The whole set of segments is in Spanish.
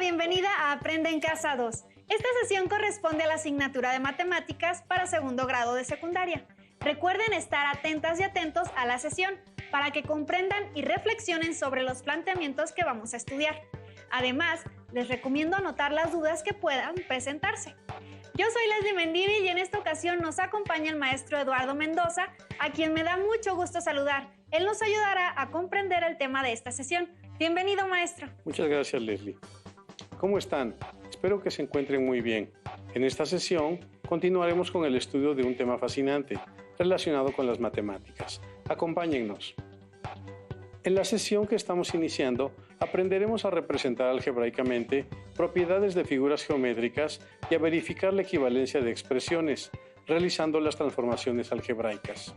bienvenida a Aprende en Casa 2. Esta sesión corresponde a la asignatura de Matemáticas para segundo grado de secundaria. Recuerden estar atentas y atentos a la sesión para que comprendan y reflexionen sobre los planteamientos que vamos a estudiar. Además, les recomiendo anotar las dudas que puedan presentarse. Yo soy Leslie Mendivi y en esta ocasión nos acompaña el maestro Eduardo Mendoza, a quien me da mucho gusto saludar. Él nos ayudará a comprender el tema de esta sesión. Bienvenido, maestro. Muchas gracias, Leslie. ¿Cómo están? Espero que se encuentren muy bien. En esta sesión continuaremos con el estudio de un tema fascinante relacionado con las matemáticas. Acompáñennos. En la sesión que estamos iniciando, aprenderemos a representar algebraicamente propiedades de figuras geométricas y a verificar la equivalencia de expresiones, realizando las transformaciones algebraicas.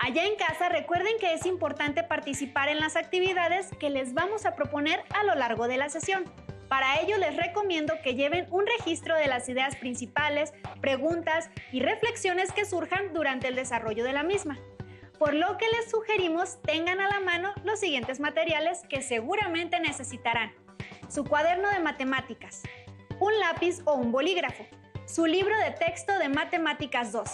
Allá en casa, recuerden que es importante participar en las actividades que les vamos a proponer a lo largo de la sesión. Para ello, les recomiendo que lleven un registro de las ideas principales, preguntas y reflexiones que surjan durante el desarrollo de la misma. Por lo que les sugerimos tengan a la mano los siguientes materiales que seguramente necesitarán: su cuaderno de matemáticas, un lápiz o un bolígrafo, su libro de texto de Matemáticas 2.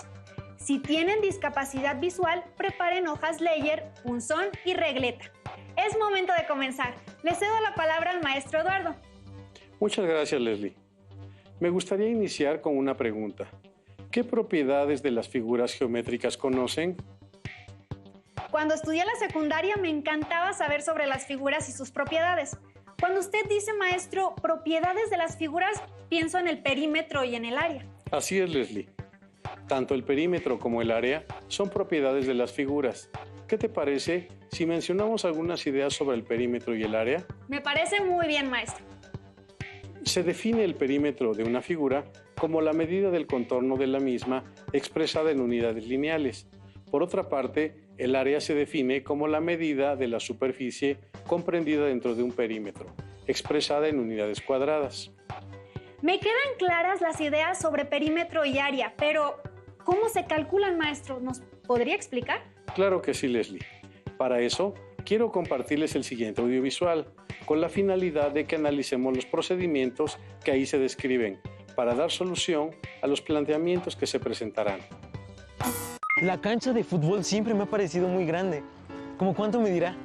Si tienen discapacidad visual, preparen hojas Leyer, punzón y regleta. Es momento de comenzar. Le cedo la palabra al maestro Eduardo. Muchas gracias, Leslie. Me gustaría iniciar con una pregunta. ¿Qué propiedades de las figuras geométricas conocen? Cuando estudié la secundaria me encantaba saber sobre las figuras y sus propiedades. Cuando usted dice, maestro, propiedades de las figuras, pienso en el perímetro y en el área. Así es, Leslie. Tanto el perímetro como el área son propiedades de las figuras. ¿Qué te parece si mencionamos algunas ideas sobre el perímetro y el área? Me parece muy bien, maestro. Se define el perímetro de una figura como la medida del contorno de la misma expresada en unidades lineales. Por otra parte, el área se define como la medida de la superficie comprendida dentro de un perímetro, expresada en unidades cuadradas. Me quedan claras las ideas sobre perímetro y área, pero ¿cómo se calculan, maestro? ¿Nos podría explicar? Claro que sí, Leslie. Para eso, quiero compartirles el siguiente audiovisual, con la finalidad de que analicemos los procedimientos que ahí se describen, para dar solución a los planteamientos que se presentarán. La cancha de fútbol siempre me ha parecido muy grande. ¿Cómo cuánto medirá?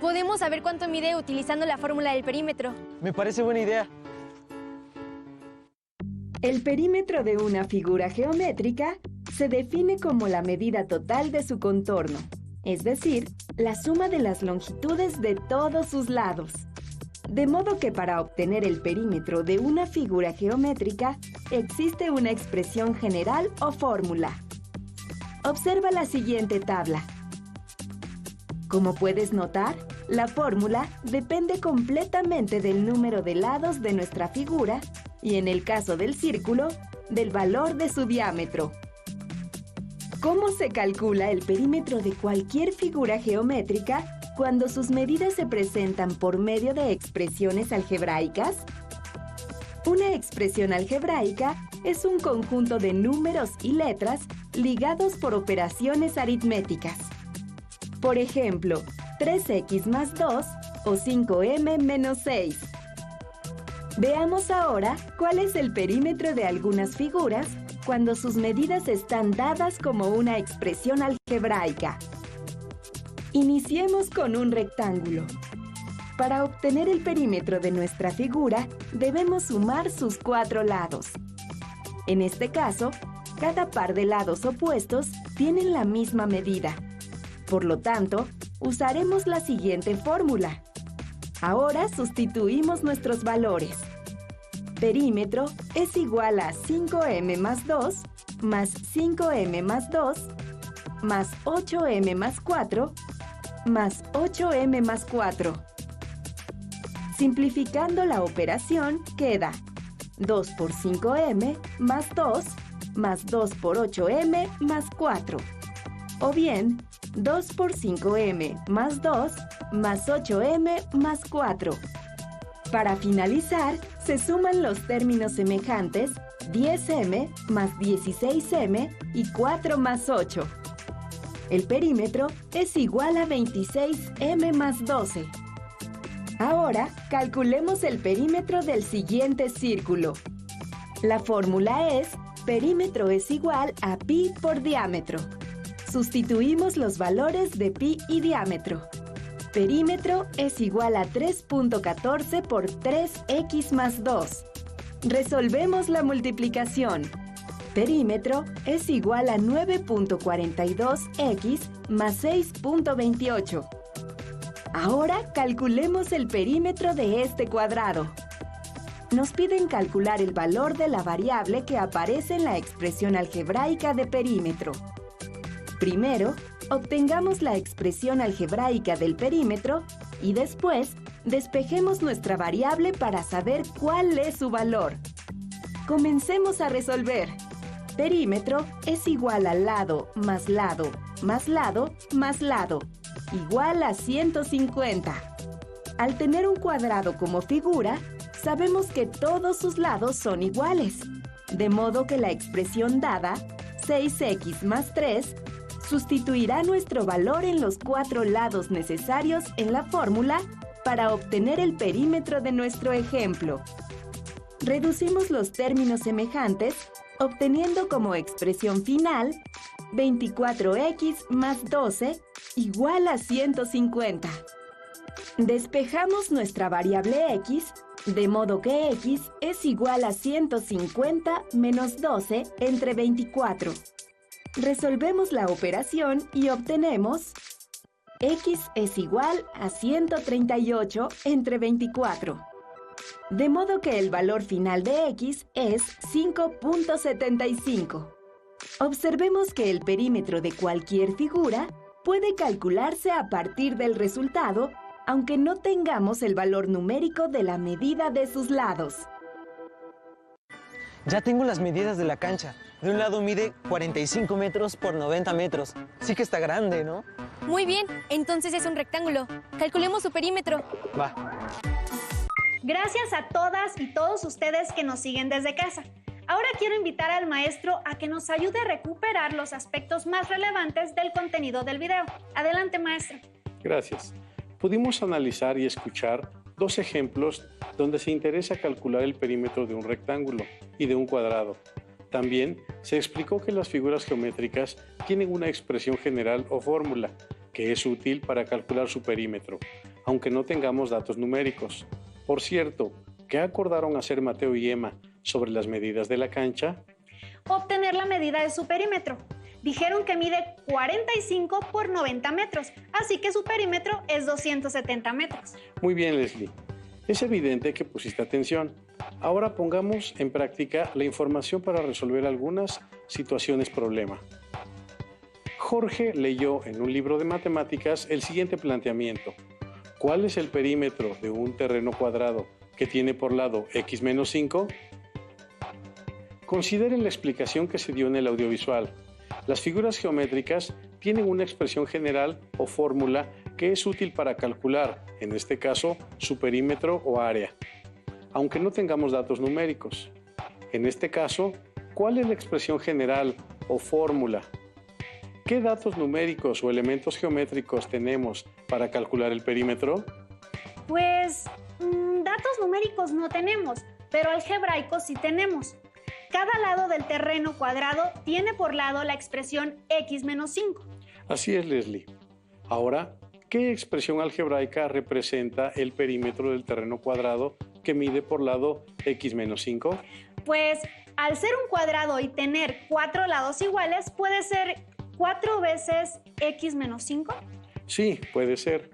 Podemos saber cuánto mide utilizando la fórmula del perímetro. Me parece buena idea. El perímetro de una figura geométrica se define como la medida total de su contorno, es decir, la suma de las longitudes de todos sus lados. De modo que para obtener el perímetro de una figura geométrica existe una expresión general o fórmula. Observa la siguiente tabla. Como puedes notar, la fórmula depende completamente del número de lados de nuestra figura y, en el caso del círculo, del valor de su diámetro. ¿Cómo se calcula el perímetro de cualquier figura geométrica cuando sus medidas se presentan por medio de expresiones algebraicas? Una expresión algebraica es un conjunto de números y letras ligados por operaciones aritméticas. Por ejemplo, 3x más 2 o 5m menos 6. Veamos ahora cuál es el perímetro de algunas figuras cuando sus medidas están dadas como una expresión algebraica. Iniciemos con un rectángulo. Para obtener el perímetro de nuestra figura, debemos sumar sus 4 lados. En este caso, cada par de lados opuestos tienen la misma medida. Por lo tanto, usaremos la siguiente fórmula. Ahora sustituimos nuestros valores. Perímetro es igual a 5m más 2 más 5m más 2 más 8m más 4 más 8m más 4. Simplificando la operación queda 2 por 5m más 2 más 2 por 8m más 4. O bien, 2 por 5m más 2 más 8m más 4. Para finalizar, se suman los términos semejantes 10m más 16m y 4 más 8. El perímetro es igual a 26m más 12. Ahora, calculemos el perímetro del siguiente círculo. La fórmula es: perímetro es igual a pi por diámetro. Sustituimos los valores de pi y diámetro. Perímetro es igual a 3.14 por 3x más 2. Resolvemos la multiplicación. Perímetro es igual a 9.42x más 6.28. Ahora calculemos el perímetro de este cuadrado. Nos piden calcular el valor de la variable que aparece en la expresión algebraica de perímetro. Primero, obtengamos la expresión algebraica del perímetro y después despejemos nuestra variable para saber cuál es su valor. Comencemos a resolver. Perímetro es igual a lado más lado más lado más lado, igual a 150. Al tener un cuadrado como figura, sabemos que todos sus lados son iguales, de modo que la expresión dada, 6x más 3, sustituirá nuestro valor en los 4 lados necesarios en la fórmula para obtener el perímetro de nuestro ejemplo. Reducimos los términos semejantes, obteniendo como expresión final 24x más 12 igual a 150. Despejamos nuestra variable x, de modo que x es igual a 150 menos 12 entre 24. Resolvemos la operación y obtenemos x es igual a 138 entre 24. De modo que el valor final de x es 5.75. Observemos que el perímetro de cualquier figura puede calcularse a partir del resultado, aunque no tengamos el valor numérico de la medida de sus lados. Ya tengo las medidas de la cancha. De un lado mide 45 metros por 90 metros. Sí que está grande, ¿no? Muy bien, entonces es un rectángulo. Calculemos su perímetro. Va. Gracias a todas y todos ustedes que nos siguen desde casa. Ahora quiero invitar al maestro a que nos ayude a recuperar los aspectos más relevantes del contenido del video. Adelante, maestro. Gracias. Pudimos analizar y escuchar 2 ejemplos donde se interesa calcular el perímetro de un rectángulo y de un cuadrado. También se explicó que las figuras geométricas tienen una expresión general o fórmula que es útil para calcular su perímetro, aunque no tengamos datos numéricos. Por cierto, ¿qué acordaron hacer Mateo y Emma sobre las medidas de la cancha? Obtener la medida de su perímetro. Dijeron que mide 45 por 90 metros, así que su perímetro es 270 metros. Muy bien, Leslie. Es evidente que pusiste atención. Ahora pongamos en práctica la información para resolver algunas situaciones problema. Jorge leyó en un libro de matemáticas el siguiente planteamiento. ¿Cuál es el perímetro de un terreno cuadrado que tiene por lado x menos 5? Consideren la explicación que se dio en el audiovisual. Las figuras geométricas tienen una expresión general o fórmula que es útil para calcular, en este caso, su perímetro o área, aunque no tengamos datos numéricos. En este caso, ¿cuál es la expresión general o fórmula? ¿Qué datos numéricos o elementos geométricos tenemos para calcular el perímetro? Pues, datos numéricos no tenemos, pero algebraicos sí tenemos. Cada lado del terreno cuadrado tiene por lado la expresión x menos 5. Así es, Leslie. Ahora, ¿qué expresión algebraica representa el perímetro del terreno cuadrado que mide por lado x menos 5? Pues, al ser un cuadrado y tener 4 lados iguales, puede ser 4 veces x menos 5. Sí, puede ser.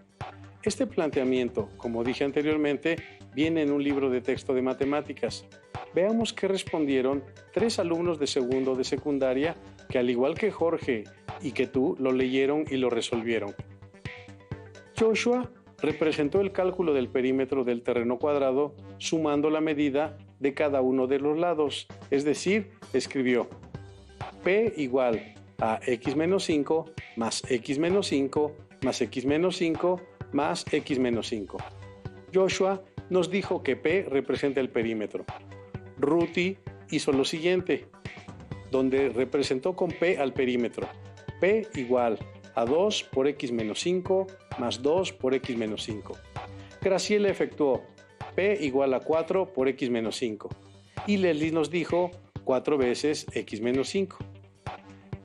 Este planteamiento, como dije anteriormente, viene en un libro de texto de matemáticas. Veamos qué respondieron 3 alumnos de segundo de secundaria que, al igual que Jorge y que tú, lo leyeron y lo resolvieron. Joshua representó el cálculo del perímetro del terreno cuadrado sumando la medida de cada uno de los lados, es decir, escribió P igual a x menos 5 más x menos 5 más x menos 5 más x menos 5. Joshua nos dijo que P representa el perímetro. Ruthie hizo lo siguiente, donde representó con P al perímetro. P igual a 2 por x menos 5 más 2 por x menos 5. Graciela efectuó P igual a 4 por x menos 5 y Leslie nos dijo 4 veces x menos 5.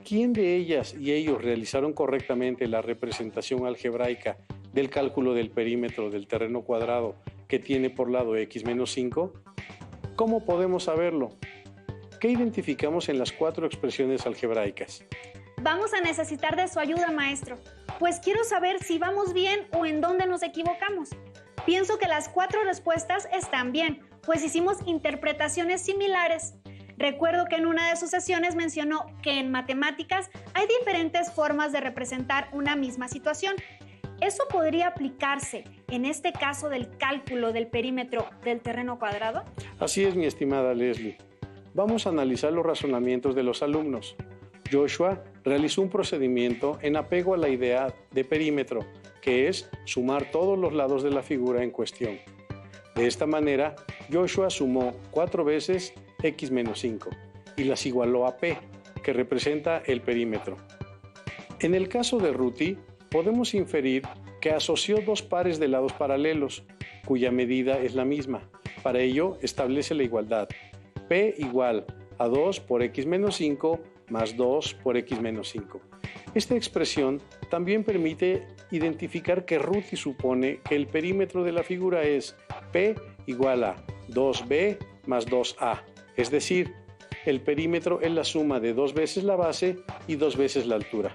¿Quién de ellas y ellos realizaron correctamente la representación algebraica del cálculo del perímetro del terreno cuadrado que tiene por lado x menos 5? ¿Cómo podemos saberlo? ¿Qué identificamos en las 4 expresiones algebraicas? Vamos a necesitar de su ayuda, maestro, pues quiero saber si vamos bien o en dónde nos equivocamos. Pienso que las 4 respuestas están bien, pues hicimos interpretaciones similares. Recuerdo que en una de sus sesiones mencionó que en matemáticas hay diferentes formas de representar una misma situación. ¿Eso podría aplicarse en este caso del cálculo del perímetro del terreno cuadrado? Así es, mi estimada Leslie. Vamos a analizar los razonamientos de los alumnos. Joshua realizó un procedimiento en apego a la idea de perímetro, que es sumar todos los lados de la figura en cuestión. De esta manera, Joshua sumó 4 veces x menos 5 y las igualó a P, que representa el perímetro. En el caso de Ruthie, podemos inferir que asoció 2 pares de lados paralelos, cuya medida es la misma. Para ello, establece la igualdad. P igual a 2 por x menos 5 más 2 por x menos 5. Esta expresión también permite identificar que Ruthie supone que el perímetro de la figura es P igual a 2B más 2A, es decir, el perímetro es la suma de 2 veces la base y 2 veces la altura.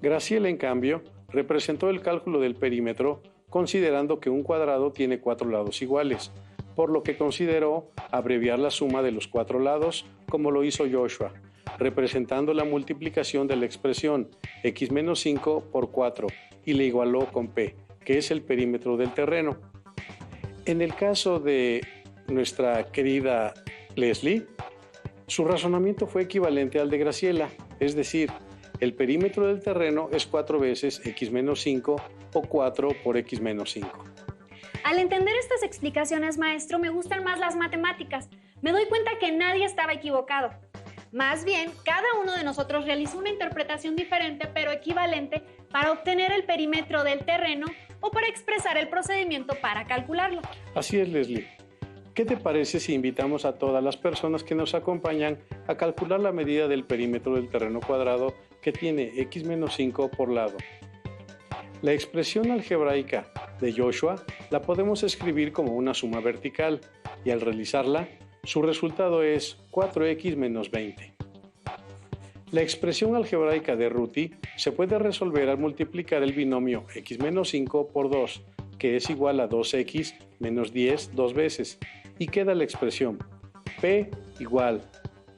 Graciela, en cambio, representó el cálculo del perímetro considerando que un cuadrado tiene 4 lados iguales, por lo que consideró abreviar la suma de los 4 lados como lo hizo Joshua, representando la multiplicación de la expresión x menos 5 por 4 y le igualó con P, que es el perímetro del terreno. En el caso de nuestra querida Leslie, su razonamiento fue equivalente al de Graciela, es decir, el perímetro del terreno es 4 veces x menos 5 o 4 por x menos 5. Al entender estas explicaciones, maestro, me gustan más las matemáticas. Me doy cuenta que nadie estaba equivocado. Más bien, cada uno de nosotros realizó una interpretación diferente pero equivalente para obtener el perímetro del terreno o para expresar el procedimiento para calcularlo. Así es, Leslie. ¿Qué te parece si invitamos a todas las personas que nos acompañan a calcular la medida del perímetro del terreno cuadrado que tiene x menos 5 por lado? La expresión algebraica de Joshua la podemos escribir como una suma vertical y al realizarla, su resultado es 4x menos 20. La expresión algebraica de Ruthie se puede resolver al multiplicar el binomio x menos 5 por 2, que es igual a 2x menos 10 dos veces, y queda la expresión P igual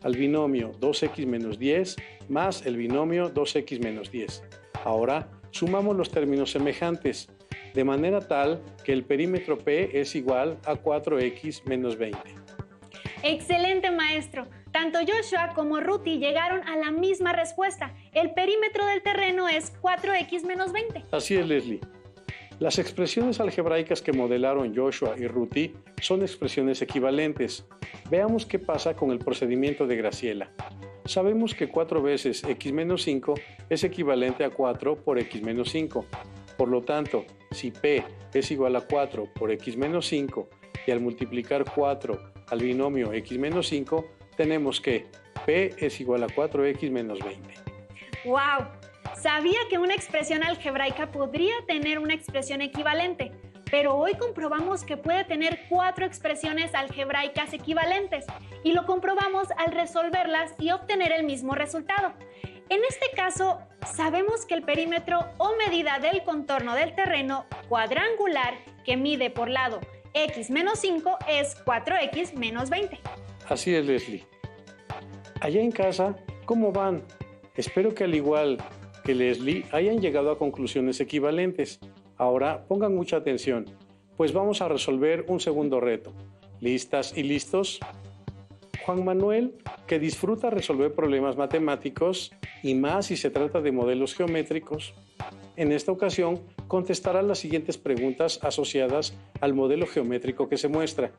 al binomio 2x menos 10 más el binomio 2x menos 10. Ahora sumamos los términos semejantes, de manera tal que el perímetro P es igual a 4x menos 20. ¡Excelente, maestro! Tanto Joshua como Ruthie llegaron a la misma respuesta. El perímetro del terreno es 4x menos 20. Así es, Leslie. Las expresiones algebraicas que modelaron Joshua y Ruthie son expresiones equivalentes. Veamos qué pasa con el procedimiento de Graciela. Sabemos que 4 veces x menos 5 es equivalente a 4 por x menos 5. Por lo tanto, si P es igual a 4 por x menos 5 y al multiplicar 4 al binomio x menos 5, tenemos que P es igual a 4x menos 20. ¡Wow! Sabía que una expresión algebraica podría tener una expresión equivalente, pero hoy comprobamos que puede tener 4 expresiones algebraicas equivalentes y lo comprobamos al resolverlas y obtener el mismo resultado. En este caso, sabemos que el perímetro o medida del contorno del terreno cuadrangular que mide por lado x menos 5 es 4x menos 20. Así es, Leslie. Allá en casa, ¿cómo van? Espero que al igual que Leslie hayan llegado a conclusiones equivalentes. Ahora pongan mucha atención, pues vamos a resolver un segundo reto. ¿Listas y listos? Juan Manuel, que disfruta resolver problemas matemáticos y más si se trata de modelos geométricos, en esta ocasión contestará las siguientes preguntas asociadas al modelo geométrico que se muestra.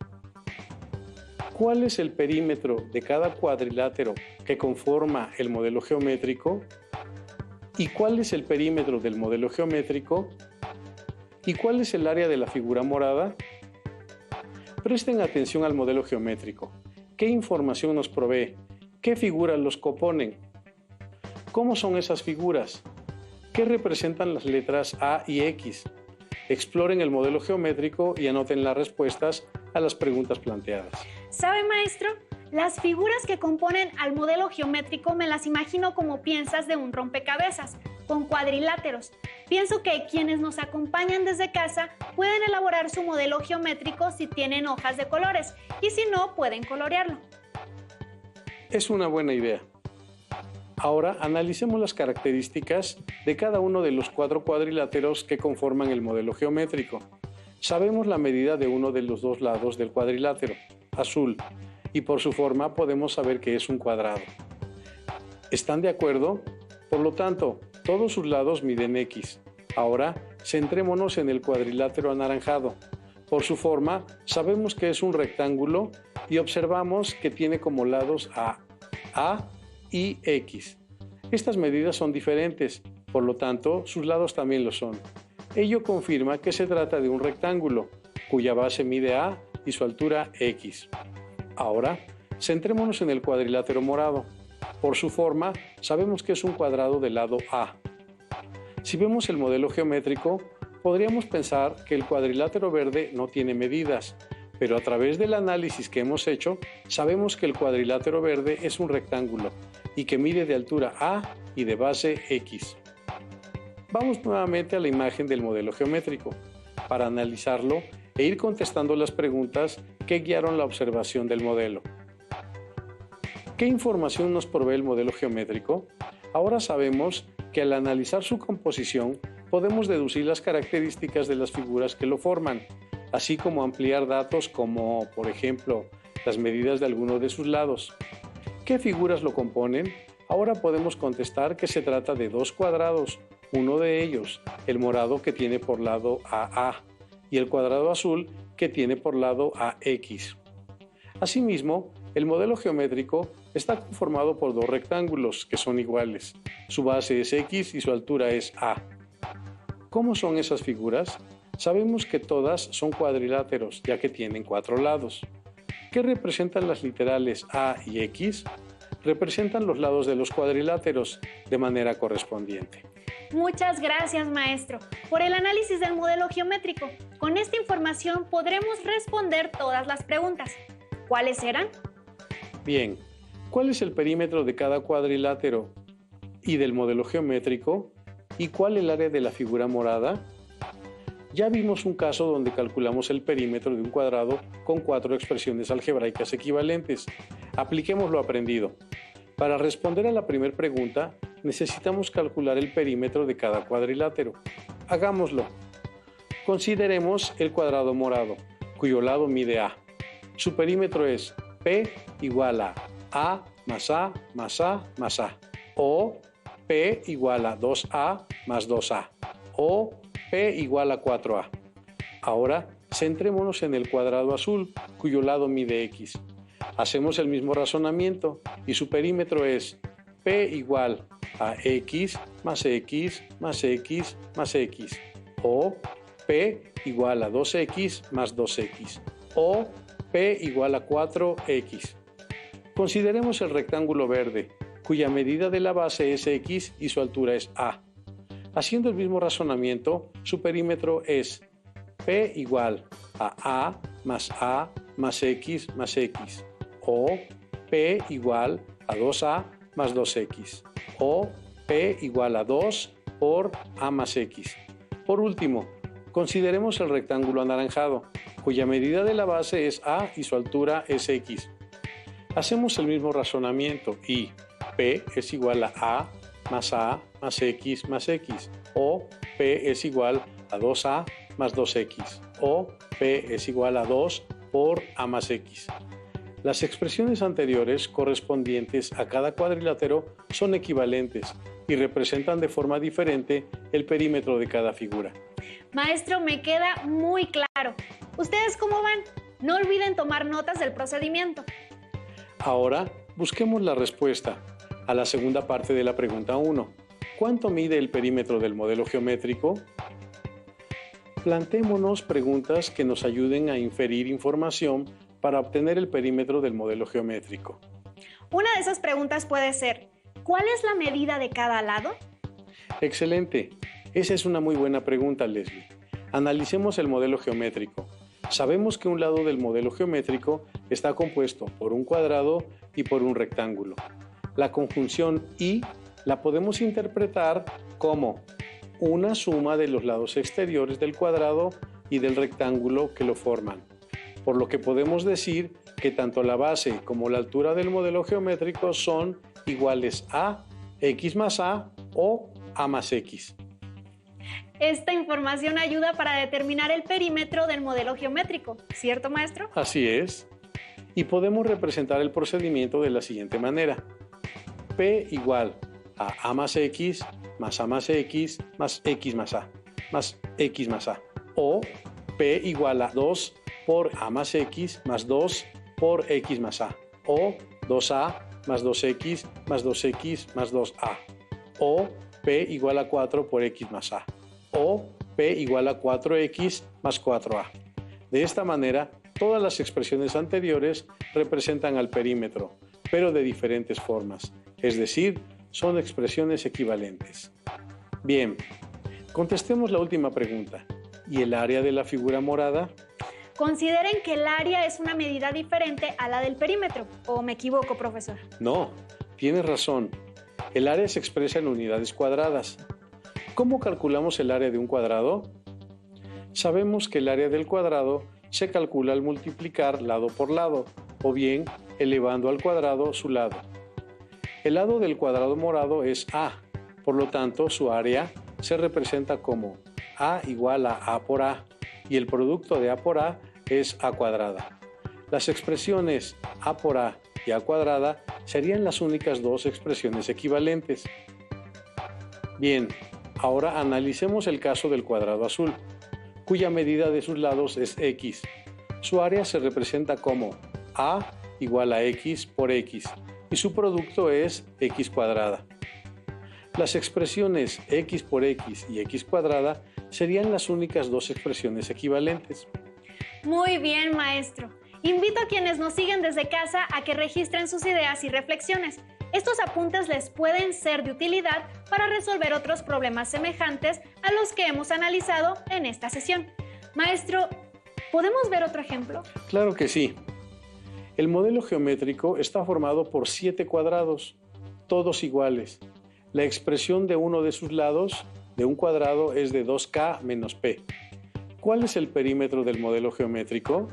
¿Cuál es el perímetro de cada cuadrilátero que conforma el modelo geométrico? ¿Y cuál es el perímetro del modelo geométrico? ¿Y cuál es el área de la figura morada? Presten atención al modelo geométrico. ¿Qué información nos provee? ¿Qué figuras los componen? ¿Cómo son esas figuras? ¿Qué representan las letras A y X? Exploren el modelo geométrico y anoten las respuestas a las preguntas planteadas. ¿Sabe, maestro? Las figuras que componen al modelo geométrico me las imagino como piezas de un rompecabezas, con cuadriláteros. Pienso que quienes nos acompañan desde casa pueden elaborar su modelo geométrico si tienen hojas de colores y si no, pueden colorearlo. Es una buena idea. Ahora analicemos las características de cada uno de los 4 cuadriláteros que conforman el modelo geométrico. Sabemos la medida de uno de los 2 lados del cuadrilátero, azul, y por su forma podemos saber que es un cuadrado. ¿Están de acuerdo? Por lo tanto, todos sus lados miden X. Ahora, centrémonos en el cuadrilátero anaranjado. Por su forma, sabemos que es un rectángulo y observamos que tiene como lados A y X. Estas medidas son diferentes, por lo tanto, sus lados también lo son. Ello confirma que se trata de un rectángulo, cuya base mide A y su altura X. Ahora, centrémonos en el cuadrilátero morado. Por su forma, sabemos que es un cuadrado del lado A. Si vemos el modelo geométrico, podríamos pensar que el cuadrilátero verde no tiene medidas, pero a través del análisis que hemos hecho, sabemos que el cuadrilátero verde es un rectángulo y que mide de altura A y de base X. Vamos nuevamente a la imagen del modelo geométrico para analizarlo e ir contestando las preguntas que guiaron la observación del modelo. ¿Qué información nos provee el modelo geométrico? Ahora sabemos que al analizar su composición podemos deducir las características de las figuras que lo forman, así como ampliar datos como, por ejemplo, las medidas de algunos de sus lados. ¿Qué figuras lo componen? Ahora podemos contestar que se trata de 2 cuadrados, uno de ellos, el morado, que tiene por lado AA, y el cuadrado azul, que tiene por lado AX. Asimismo, el modelo geométrico está conformado por 2 rectángulos que son iguales. Su base es X y su altura es A. ¿Cómo son esas figuras? Sabemos que todas son cuadriláteros, ya que tienen 4 lados. ¿Qué representan las literales A y X? Representan los lados de los cuadriláteros de manera correspondiente. Muchas gracias, maestro, por el análisis del modelo geométrico. Con esta información podremos responder todas las preguntas. ¿Cuáles eran? Bien, ¿cuál es el perímetro de cada cuadrilátero y del modelo geométrico? ¿Y cuál el área de la figura morada? Ya vimos un caso donde calculamos el perímetro de un cuadrado con 4 expresiones algebraicas equivalentes. Apliquemos lo aprendido. Para responder a la primera pregunta, necesitamos calcular el perímetro de cada cuadrilátero. Hagámoslo. Consideremos el cuadrado morado, cuyo lado mide A. Su perímetro es P igual a más A más A más A. O P igual a 2A más 2A. O P igual a 4A. Ahora, centrémonos en el cuadrado azul, cuyo lado mide X. Hacemos el mismo razonamiento y su perímetro es P igual a X más X más X más X. O P igual a 2X más 2X. O P igual a 4X. Consideremos el rectángulo verde, cuya medida de la base es X y su altura es A. Haciendo el mismo razonamiento, su perímetro es P igual a más X más X. O P igual a 2A más 2X. O P igual a 2 por A más X. Por último, consideremos el rectángulo anaranjado, cuya medida de la base es A y su altura es X. Hacemos el mismo razonamiento y P es igual a más X más X. O P es igual a 2A más 2X. O P es igual a 2 por A más X. Las expresiones anteriores correspondientes a cada cuadrilátero son equivalentes y representan de forma diferente el perímetro de cada figura. Maestro, me queda muy claro. ¿Ustedes cómo van? No olviden tomar notas del procedimiento. Ahora, busquemos la respuesta a la segunda parte de la pregunta 1. ¿Cuánto mide el perímetro del modelo geométrico? Plantémonos preguntas que nos ayuden a inferir información para obtener el perímetro del modelo geométrico. Una de esas preguntas puede ser, ¿cuál es la medida de cada lado? Excelente. Esa es una muy buena pregunta, Leslie. Analicemos el modelo geométrico. Sabemos que un lado del modelo geométrico está compuesto por un cuadrado y por un rectángulo. La conjunción y la podemos interpretar como una suma de los lados exteriores del cuadrado y del rectángulo que lo forman, por lo que podemos decir que tanto la base como la altura del modelo geométrico son iguales a x más a o a más x. Esta información ayuda para determinar el perímetro del modelo geométrico, ¿cierto, maestro? Así es. Y podemos representar el procedimiento de la siguiente manera. P igual a más x más a más x más x más x más a. O P igual a 2 por a más x más 2 por x más a. O 2a más 2x más 2x más 2a. O P igual a 4 por x más a. O P igual a 4x más 4a. De esta manera, todas las expresiones anteriores representan al perímetro, pero de diferentes formas, es decir, son expresiones equivalentes. Bien, contestemos la última pregunta. ¿Y el área de la figura morada? Consideren que el área es una medida diferente a la del perímetro, ¿o me equivoco, profesor? No, tienes razón. El área se expresa en unidades cuadradas. ¿Cómo calculamos el área de un cuadrado? Sabemos que el área del cuadrado se calcula al multiplicar lado por lado, o bien elevando al cuadrado su lado. El lado del cuadrado morado es A, por lo tanto su área se representa como A igual a por A, y el producto de A por A es A cuadrada. Las expresiones A por A y A cuadrada serían las únicas dos expresiones equivalentes. Bien, ahora analicemos el caso del cuadrado azul, cuya medida de sus lados es x. Su área se representa como A igual a x por x, y su producto es x cuadrada. Las expresiones x por x y x cuadrada serían las únicas dos expresiones equivalentes. Muy bien, maestro. Invito a quienes nos siguen desde casa a que registren sus ideas y reflexiones. Estos apuntes les pueden ser de utilidad para resolver otros problemas semejantes a los que hemos analizado en esta sesión. Maestro, ¿podemos ver otro ejemplo? Claro que sí. El modelo geométrico está formado por 7 cuadrados, todos iguales. La expresión de uno de sus lados de un cuadrado es de 2k menos p. ¿Cuál es el perímetro del modelo geométrico?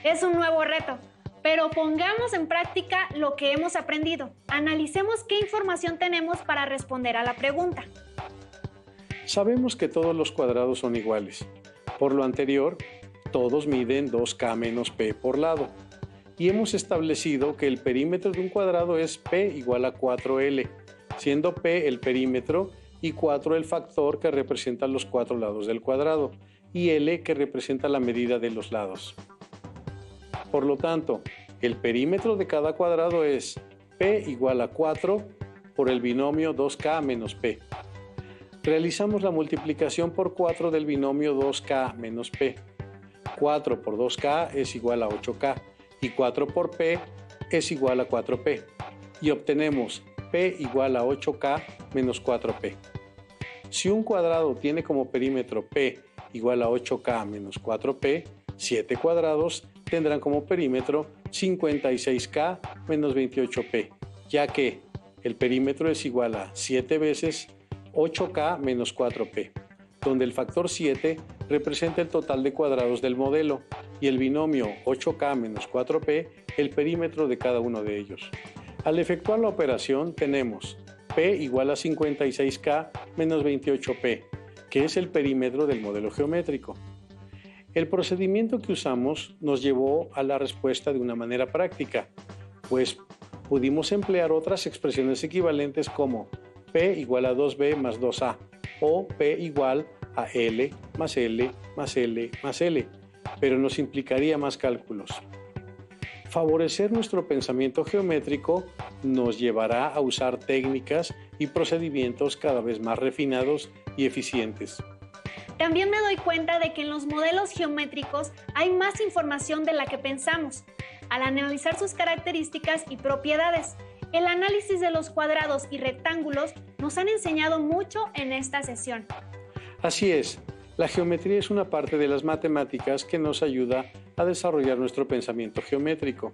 Es un nuevo reto, pero pongamos en práctica lo que hemos aprendido. Analicemos qué información tenemos para responder a la pregunta. Sabemos que todos los cuadrados son iguales. Por lo anterior, todos miden 2k menos p por lado. Y hemos establecido que el perímetro de un cuadrado es p igual a 4l, siendo p el perímetro y 4 el factor que representa los 4 lados del cuadrado y l que representa la medida de los lados. Por lo tanto, el perímetro de cada cuadrado es p igual a 4 por el binomio 2k menos p. Realizamos la multiplicación por 4 del binomio 2k menos p. 4 por 2k es igual a 8k y 4 por p es igual a 4p. Y obtenemos p igual a 8k menos 4p. Si un cuadrado tiene como perímetro p igual a 8k menos 4p, 7 cuadrados tendrán como perímetro 56k menos 28p, ya que el perímetro es igual a 7 veces 8k menos 4p, donde el factor 7 representa el total de cuadrados del modelo y el binomio 8k menos 4p el perímetro de cada uno de ellos. Al efectuar la operación tenemos p igual a 56k menos 28p, que es el perímetro del modelo geométrico. El procedimiento que usamos nos llevó a la respuesta de una manera práctica, pues pudimos emplear otras expresiones equivalentes como p igual a 2b más 2a o p igual a l más l más l más l, pero nos implicaría más cálculos. Favorecer nuestro pensamiento geométrico nos llevará a usar técnicas y procedimientos cada vez más refinados y eficientes. También me doy cuenta de que en los modelos geométricos hay más información de la que pensamos. Al analizar sus características y propiedades, el análisis de los cuadrados y rectángulos nos han enseñado mucho en esta sesión. Así es, la geometría es una parte de las matemáticas que nos ayuda a desarrollar nuestro pensamiento geométrico.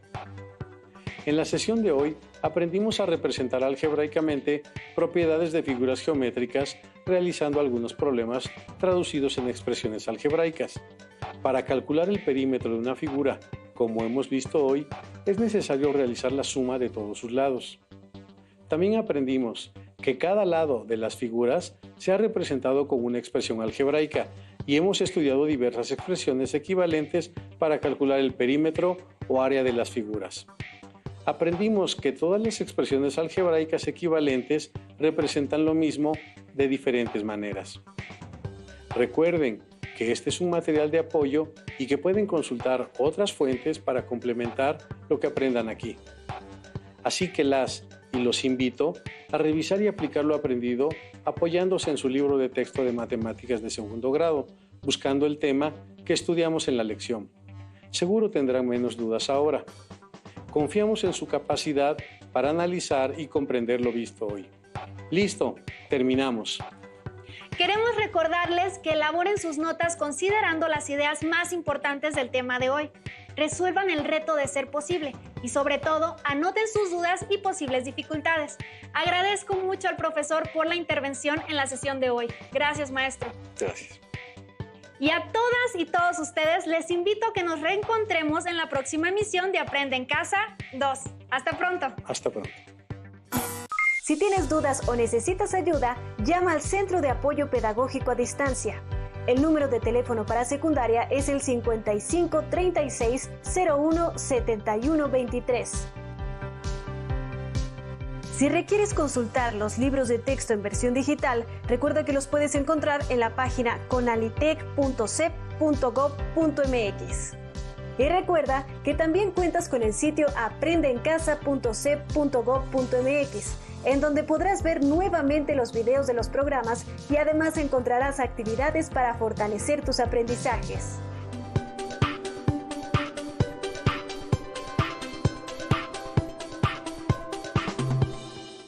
En la sesión de hoy aprendimos a representar algebraicamente propiedades de figuras geométricas realizando algunos problemas traducidos en expresiones algebraicas. Para calcular el perímetro de una figura, como hemos visto hoy, es necesario realizar la suma de todos sus lados. También aprendimos que cada lado de las figuras se ha representado con una expresión algebraica y hemos estudiado diversas expresiones equivalentes para calcular el perímetro o área de las figuras. Aprendimos que todas las expresiones algebraicas equivalentes representan lo mismo de diferentes maneras. Recuerden que este es un material de apoyo y que pueden consultar otras fuentes para complementar lo que aprendan aquí. Así que los invito a revisar y aplicar lo aprendido apoyándose en su libro de texto de matemáticas de segundo grado, buscando el tema que estudiamos en la lección. Seguro tendrán menos dudas ahora. Confiamos en su capacidad para analizar y comprender lo visto hoy. ¡Listo! Terminamos. Queremos recordarles que elaboren sus notas considerando las ideas más importantes del tema de hoy. Resuelvan el reto de ser posible y sobre todo anoten sus dudas y posibles dificultades. Agradezco mucho al profesor por la intervención en la sesión de hoy. Gracias, maestro. Gracias. Y a todas y todos ustedes les invito a que nos reencontremos en la próxima emisión de Aprende en Casa 2. Hasta pronto. Hasta pronto. Si tienes dudas o necesitas ayuda, llama al Centro de Apoyo Pedagógico a Distancia. El número de teléfono para secundaria es el 55 36 01 71 23. Si requieres consultar los libros de texto en versión digital, recuerda que los puedes encontrar en la página conalitec.cep.gov.mx. Y recuerda que también cuentas con el sitio aprendeencasa.cep.gov.mx, en donde podrás ver nuevamente los videos de los programas y además encontrarás actividades para fortalecer tus aprendizajes.